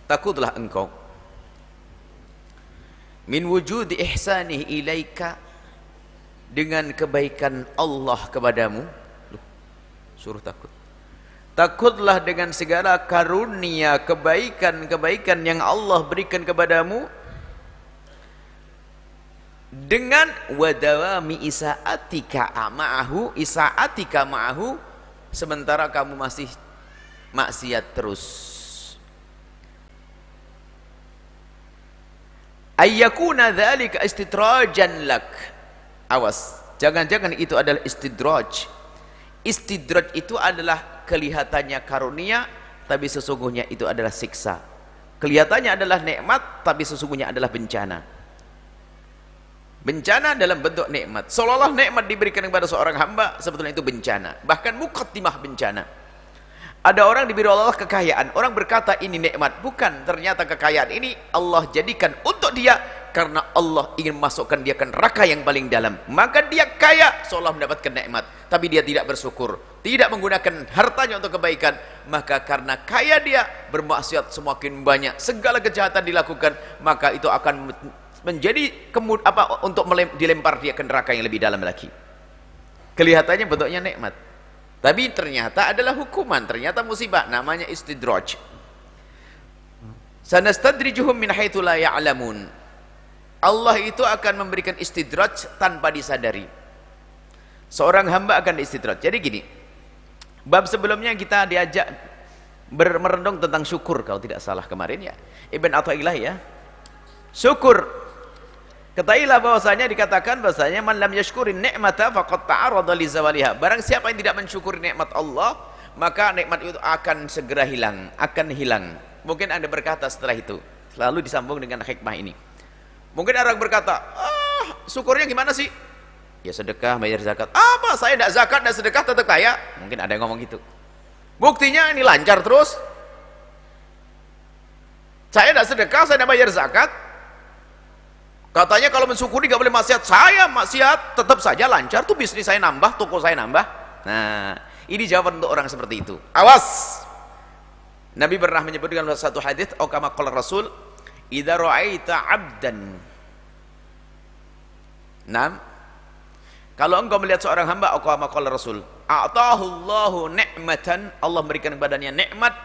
takutlah engkau min wujudi ihsanih ilaika, dengan kebaikan Allah kepadamu. Loh, suruh takut. Takutlah dengan segala karunia kebaikan-kebaikan yang Allah berikan kepadamu, dengan wadawami isaatika ma'ahu, sementara kamu masih maksiat terus. Ayyakuna dzalika istidrajan lak. Awas, jangan-jangan itu adalah istidraj. Istidraj itu adalah kelihatannya karunia, tapi sesungguhnya itu adalah siksa. Kelihatannya adalah nikmat, tapi sesungguhnya adalah bencana. Bencana dalam bentuk nikmat. Seolah-olah nikmat diberikan kepada seorang hamba, sebetulnya itu bencana. Bahkan muqaddimah bencana. Ada orang diberi Allah kekayaan, orang berkata ini nikmat. Bukan, ternyata kekayaan ini Allah jadikan untuk dia karena Allah ingin masukkan dia ke neraka yang paling dalam. Maka dia kaya seolah mendapatkan nikmat, tapi dia tidak bersyukur, tidak menggunakan hartanya untuk kebaikan. Maka karena kaya dia bermaksiat semakin banyak, segala kejahatan dilakukan, maka itu akan menjadi untuk dilempar dia ke neraka yang lebih dalam lagi. Kelihatannya bentuknya nikmat, tapi ternyata adalah hukuman, ternyata musibah, namanya istidraj. Sanastadrijuhum min haitsu la ya'lamun. Allah itu akan memberikan istidraj tanpa disadari. Seorang hamba akan istidraj. Jadi gini, bab sebelumnya kita diajak merenung tentang syukur, kalau tidak salah kemarin ya, Ibn Athaillah ya, syukur. Ketahuilah bahwasanya dikatakan bahwasanya man lam yashkurin ni'mata faqad ta'arrada li zawaliha. Barang siapa yang tidak mensyukuri nikmat Allah, maka nikmat itu akan segera hilang, akan hilang. Mungkin Anda berkata setelah itu, selalu disambung dengan hikmah ini. Mungkin orang berkata, syukurnya gimana sih? Ya sedekah, bayar zakat. Apa? Saya tidak zakat dan sedekah tetap kaya? Mungkin ada yang ngomong gitu. Buktinya ini lancar terus. Saya tidak sedekah, saya tidak bayar zakat. Katanya kalau mensyukuri gak boleh maksiat. Saya maksiat, tetap saja lancar. Tuh bisnis saya nambah, toko saya nambah. Nah, ini jawaban untuk orang seperti itu. Awas. Nabi pernah menyebutkan dalam satu hadis, atau kama qala Rasul, idza ra'aita 'abdan. Nah, kalau engkau melihat seorang hamba, atau kama qala Rasul, a'tahu Allahu ni'matan, Allah memberikan kepadanya nikmat,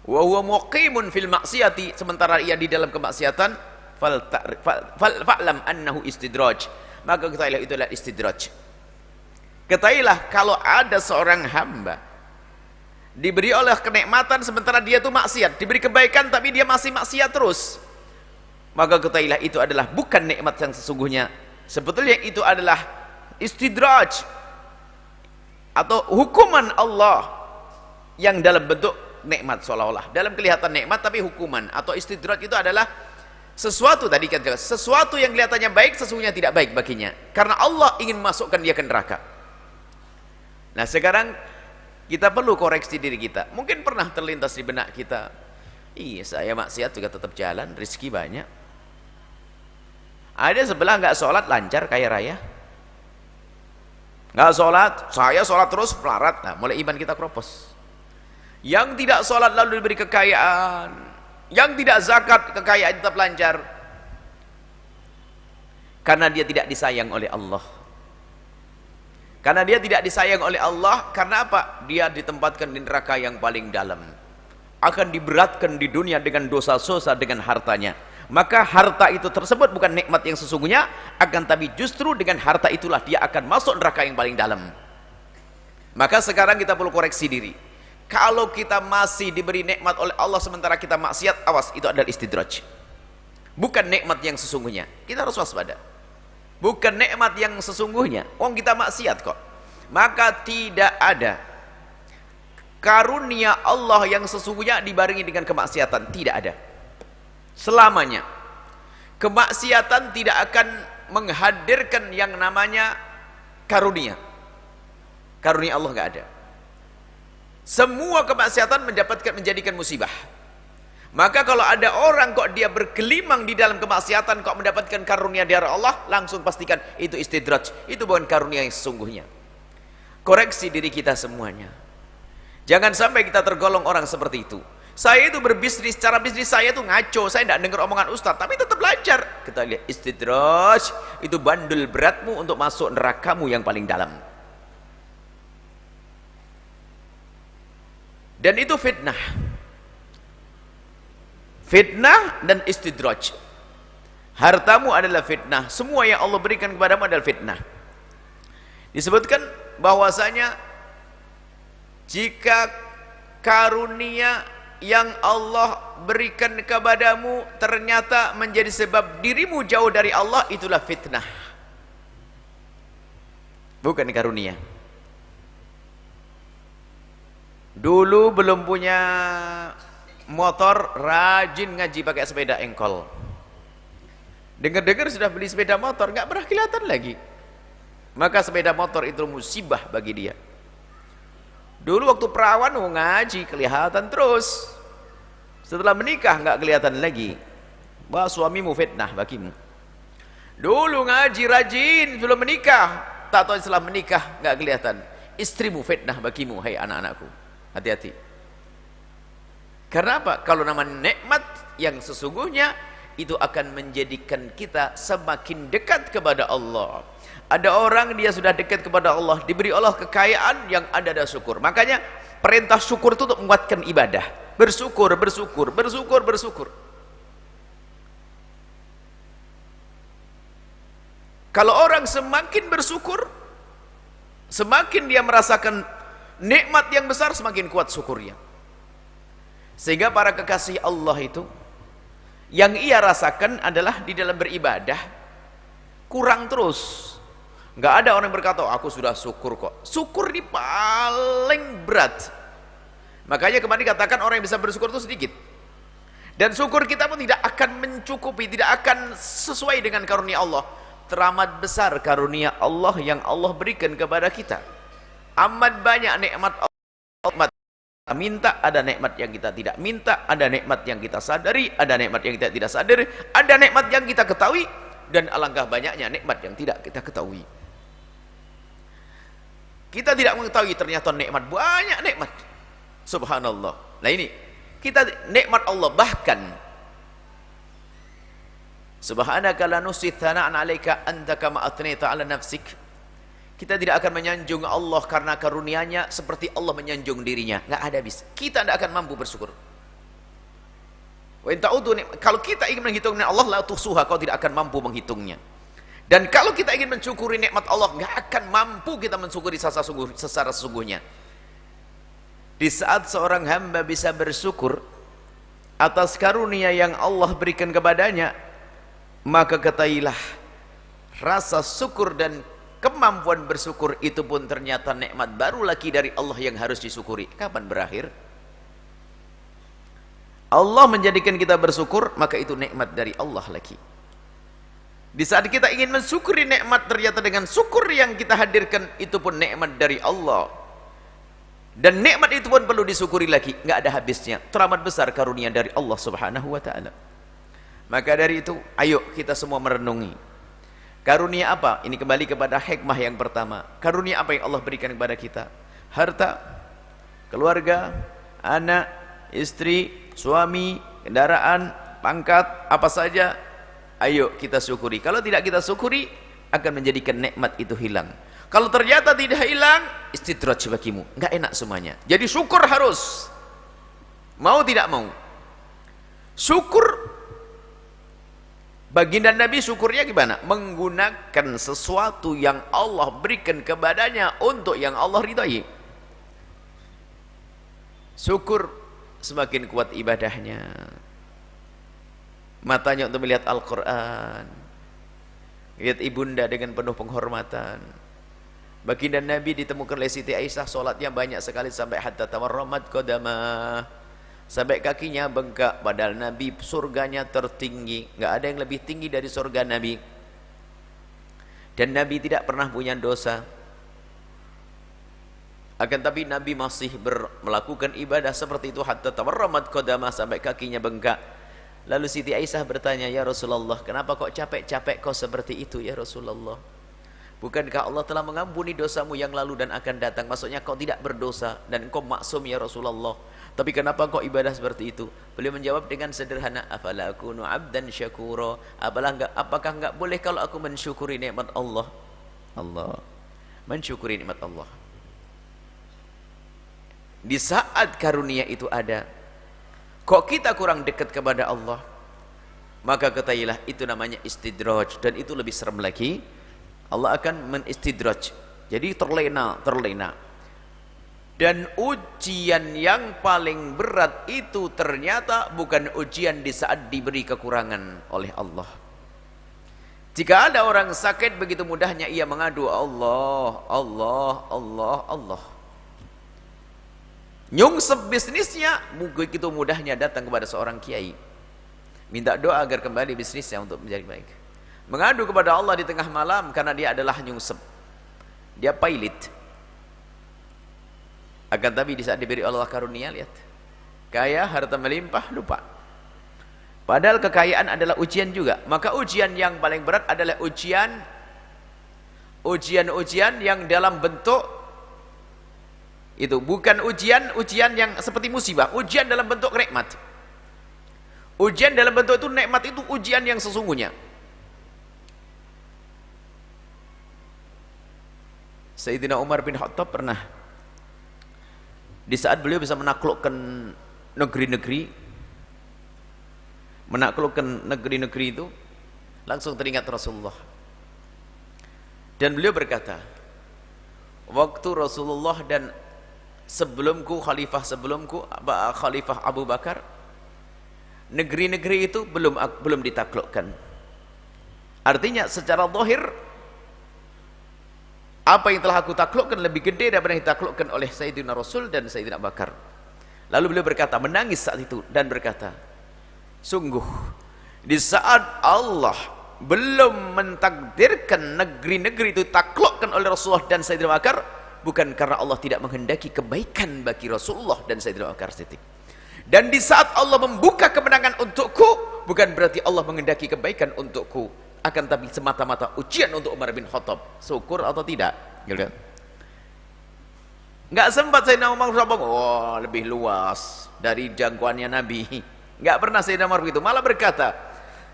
wa huwa muqimun fil maksiati, sementara ia di dalam kemaksiatan, fa'lam annahu istidraj, maka ketahuilah itu adalah istidraj. Ketahuilah kalau ada seorang hamba diberi oleh kenikmatan sementara dia itu maksiat, diberi kebaikan tapi dia masih maksiat terus, maka ketahuilah itu adalah bukan nikmat yang sesungguhnya. Sebetulnya itu adalah istidraj atau hukuman Allah yang dalam bentuk nikmat, seolah-olah dalam kelihatan nikmat tapi hukuman. Atau istidraj itu adalah sesuatu, tadi kan jelas, sesuatu yang kelihatannya baik sesungguhnya tidak baik baginya, karena Allah ingin masukkan dia ke neraka. Nah sekarang kita perlu koreksi diri kita. Mungkin pernah terlintas di benak kita, iya saya maksiat juga tetap jalan, rezeki banyak. Ada sebelah nggak sholat lancar kaya raya, nggak sholat, saya sholat terus pelarat. Nah mulai iman kita kropos. Yang tidak sholat lalu diberi kekayaan, yang tidak zakat kekayaan tetap lancar, karena dia tidak disayang oleh Allah. Karena dia tidak disayang oleh Allah, karena apa? Dia ditempatkan di neraka yang paling dalam, akan diberatkan di dunia dengan dosa-dosa dengan hartanya. Maka harta itu tersebut bukan nikmat yang sesungguhnya, akan tapi justru dengan harta itulah dia akan masuk neraka yang paling dalam. Maka sekarang kita perlu koreksi diri. Kalau kita masih diberi nikmat oleh Allah sementara kita maksiat, awas, itu adalah istidraj, bukan nikmat yang sesungguhnya. Kita harus waspada, bukan nikmat yang sesungguhnya. Wong kita maksiat kok. Maka tidak ada karunia Allah yang sesungguhnya dibarengi dengan kemaksiatan, tidak ada. Selamanya kemaksiatan tidak akan menghadirkan yang namanya karunia. Karunia Allah nggak ada. Semua kemaksiatan menjadikan musibah. Maka kalau ada orang kok dia bergelimang di dalam kemaksiatan kok mendapatkan karunia dari Allah, langsung pastikan itu istidraj, itu bukan karunia yang sesungguhnya. Koreksi diri kita semuanya. Jangan sampai kita tergolong orang seperti itu. Saya itu berbisnis, cara bisnis saya itu ngaco, saya tidak dengar omongan ustaz, tapi tetap lancar. Kita lihat istidraj, itu bandul beratmu untuk masuk nerakamu yang paling dalam. Dan itu fitnah. Fitnah dan istidraj. Hartamu adalah fitnah, semua yang Allah berikan kepadamu adalah fitnah. Disebutkan bahwasanya jika karunia yang Allah berikan kepadamu ternyata menjadi sebab dirimu jauh dari Allah, itulah fitnah, bukan karunia. Dulu belum punya motor, rajin ngaji pakai sepeda engkol. Dengar-dengar sudah beli sepeda motor, nggak pernah kelihatan lagi. Maka sepeda motor itu musibah bagi dia. Dulu waktu perawan ngaji kelihatan terus. Setelah menikah nggak kelihatan lagi. Wah, suamimu fitnah bagimu. Dulu ngaji rajin sebelum menikah, tak tahu setelah menikah nggak kelihatan. Istrimu fitnah bagimu, hai anak-anakku. Hati-hati. Karena apa? Kalau nama nikmat yang sesungguhnya itu akan menjadikan kita semakin dekat kepada Allah. Ada orang dia sudah dekat kepada Allah, diberi Allah kekayaan, yang ada syukur. Makanya perintah syukur itu untuk menguatkan ibadah. Bersyukur, bersyukur, bersyukur, bersyukur. Kalau orang semakin bersyukur, semakin dia merasakan nikmat yang besar, semakin kuat syukurnya. Sehingga para kekasih Allah itu, yang ia rasakan adalah di dalam beribadah kurang terus. Nggak ada orang yang berkata, aku sudah syukur kok. Syukur ini paling berat. Makanya kemarin dikatakan orang yang bisa bersyukur itu sedikit. Dan syukur kita pun tidak akan mencukupi, tidak akan sesuai dengan karunia Allah. Teramat besar karunia Allah yang Allah berikan kepada kita. Amat banyak nikmat Allah. Minta, ada nikmat yang kita tidak minta, ada nikmat yang kita sadari, ada nikmat yang kita tidak sadari, ada nikmat yang kita ketahui, dan alangkah banyaknya nikmat yang tidak kita ketahui. Kita tidak mengetahui ternyata nikmat, banyak nikmat. Subhanallah. Nah ini, kita nikmat Allah, bahkan subhanaka la nuhsi thana'an 'alaika anta kama athnayta 'ala nafsik. Kita tidak akan menyanjung Allah karena karunia-Nya seperti Allah menyanjung dirinya. Nggak ada habis. Kita tidak akan mampu bersyukur. Kalau kita ingin menghitung nikmat Allah, la tuhsuha, kau tidak akan mampu menghitungnya. Dan kalau kita ingin mensyukuri nikmat Allah, nggak akan mampu kita mensyukuri secara sesungguhnya. Di saat seorang hamba bisa bersyukur atas karunia yang Allah berikan kepadanya, maka ketahuilah rasa syukur dan kemampuan bersyukur itu pun ternyata nikmat baru lagi dari Allah yang harus disyukuri. Kapan berakhir? Allah menjadikan kita bersyukur, maka itu nikmat dari Allah lagi. Di saat kita ingin mensyukuri nikmat, ternyata dengan syukur yang kita hadirkan, itu pun nikmat dari Allah. Dan nikmat itu pun perlu disyukuri lagi, nggak ada habisnya. Teramat besar karunia dari Allah Subhanahu wa ta'ala. Maka dari itu, ayo kita semua merenungi. Karunia apa? Ini kembali kepada hikmah yang pertama. Karunia apa yang Allah berikan kepada kita? Harta, keluarga, anak, istri, suami, kendaraan, pangkat, apa saja. Ayo kita syukuri. Kalau tidak kita syukuri, akan menjadikan nikmat itu hilang. Kalau ternyata tidak hilang, istidraj bagimu. Nggak enak semuanya. Jadi syukur harus. Mau tidak mau. Syukur. Baginda Nabi syukurnya gimana? Menggunakan sesuatu yang Allah berikan kepadanya untuk yang Allah ridhai. Syukur semakin kuat ibadahnya. Matanya untuk melihat Al-Quran, lihat ibunda dengan penuh penghormatan. Baginda Nabi ditemukan oleh Siti Aisyah, sholatnya banyak sekali sampai hatta tawarramat qadamah, sampai kakinya bengkak. Padahal Nabi surganya tertinggi, nggak ada yang lebih tinggi dari surga Nabi. Dan Nabi tidak pernah punya dosa. Akan tapi Nabi masih melakukan ibadah seperti itu hatta tawarramat qadamah, sampai kakinya bengkak. Lalu Siti Aisyah bertanya, ya Rasulullah, kenapa kok capek-capek kau seperti itu ya Rasulullah? Bukankah Allah telah mengampuni dosamu yang lalu dan akan datang? Maksudnya kau tidak berdosa dan kau maksum ya Rasulullah. Tapi kenapa kok ibadah seperti itu? Beliau menjawab dengan sederhana, afala akunu abdan syakura. Apakah enggak boleh kalau aku mensyukuri nikmat Allah? Allah. Mensyukuri nikmat Allah. Di saat karunia itu ada, kok kita kurang dekat kepada Allah? Maka ketahuilah itu namanya istidraj, dan itu lebih serem lagi. Allah akan menistidraj. Jadi terlena. Dan ujian yang paling berat itu ternyata bukan ujian di saat diberi kekurangan oleh Allah. Jika ada orang sakit, begitu mudahnya ia mengadu Allah, Allah, Allah, Allah. Nyungsep bisnisnya, begitu mudahnya datang kepada seorang kiai, minta doa agar kembali bisnisnya untuk menjadi baik. Mengadu kepada Allah di tengah malam karena dia adalah nyungsep, dia pailit. Akan tapi di saat diberi Allah karunia, lihat, kaya, harta melimpah, lupa. Padahal kekayaan adalah ujian juga. Maka ujian yang paling berat adalah ujian yang dalam bentuk itu, bukan ujian yang seperti musibah, ujian dalam bentuk nikmat. Ujian dalam bentuk itu nikmat, itu ujian yang sesungguhnya. Sayyidina Umar bin Khattab pernah, di saat beliau bisa menaklukkan negeri-negeri itu, langsung teringat Rasulullah. Dan beliau berkata, waktu Rasulullah dan khalifah Abu Bakar, negeri-negeri itu belum ditaklukkan. Artinya secara zahir, apa yang telah aku taklukkan lebih gede daripada yang ditaklukkan oleh Sayyidina Rasul dan Sayyidina Abu Bakar. Lalu beliau berkata, menangis saat itu dan berkata, sungguh di saat Allah belum mentakdirkan negeri-negeri itu taklukkan oleh Rasulullah dan Sayyidina Abu Bakar, bukan karena Allah tidak menghendaki kebaikan bagi Rasulullah dan Sayyidina Abu Bakar Siddiq. Dan di saat Allah membuka kemenangan untukku, bukan berarti Allah menghendaki kebaikan untukku, akan tapi semata-mata ujian untuk Umar bin Khattab. Syukur atau tidak? Gitu kan? Nggak sempat Sayyidina Umar lebih luas dari jangkauannya Nabi. Nggak pernah Sayyidina Umar begitu. Malah berkata,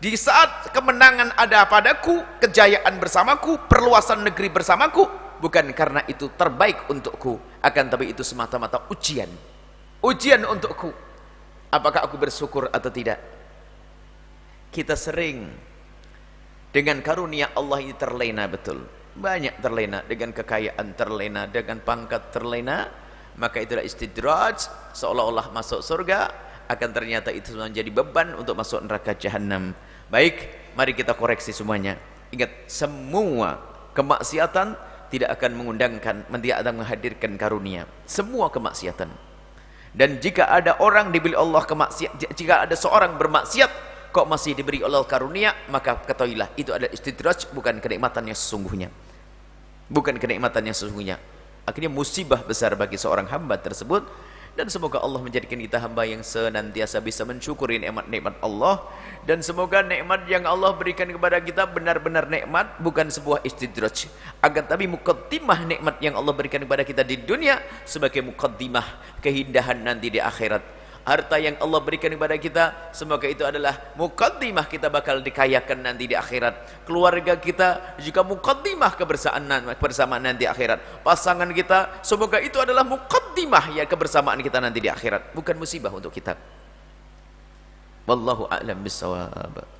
di saat kemenangan ada padaku, kejayaan bersamaku, perluasan negeri bersamaku, bukan karena itu terbaik untukku, akan tapi itu semata-mata ujian untukku. Apakah aku bersyukur atau tidak? Kita sering dengan karunia Allah ini terlena, betul, banyak terlena, dengan kekayaan terlena, dengan pangkat terlena. Maka itulah istidraj, seolah-olah masuk surga, akan ternyata itu menjadi beban untuk masuk neraka jahanam. Baik, mari kita koreksi semuanya. Ingat, semua kemaksiatan tidak akan menghadirkan karunia. Semua kemaksiatan. Dan jika ada orang diberi Allah jika ada seorang bermaksiat kok masih diberi Allah karunia, maka ketahuilah itu adalah istidraj, bukan kenikmatan yang sesungguhnya. Akhirnya musibah besar bagi seorang hamba tersebut. Dan semoga Allah menjadikan kita hamba yang senantiasa bisa mensyukuri nikmat-nikmat Allah, dan semoga nikmat yang Allah berikan kepada kita benar-benar nikmat, bukan sebuah istidraj, akan tapi muqaddimah nikmat yang Allah berikan kepada kita di dunia sebagai muqaddimah keindahan nanti di akhirat. Harta yang Allah berikan kepada kita, semoga itu adalah muqaddimah kita bakal dikayakan nanti di akhirat. Keluarga kita juga muqaddimah kebersamaan nanti akhirat. Pasangan kita, semoga itu adalah muqaddimah ya kebersamaan kita nanti di akhirat, bukan musibah untuk kita. Wallahu a'lam bissawab.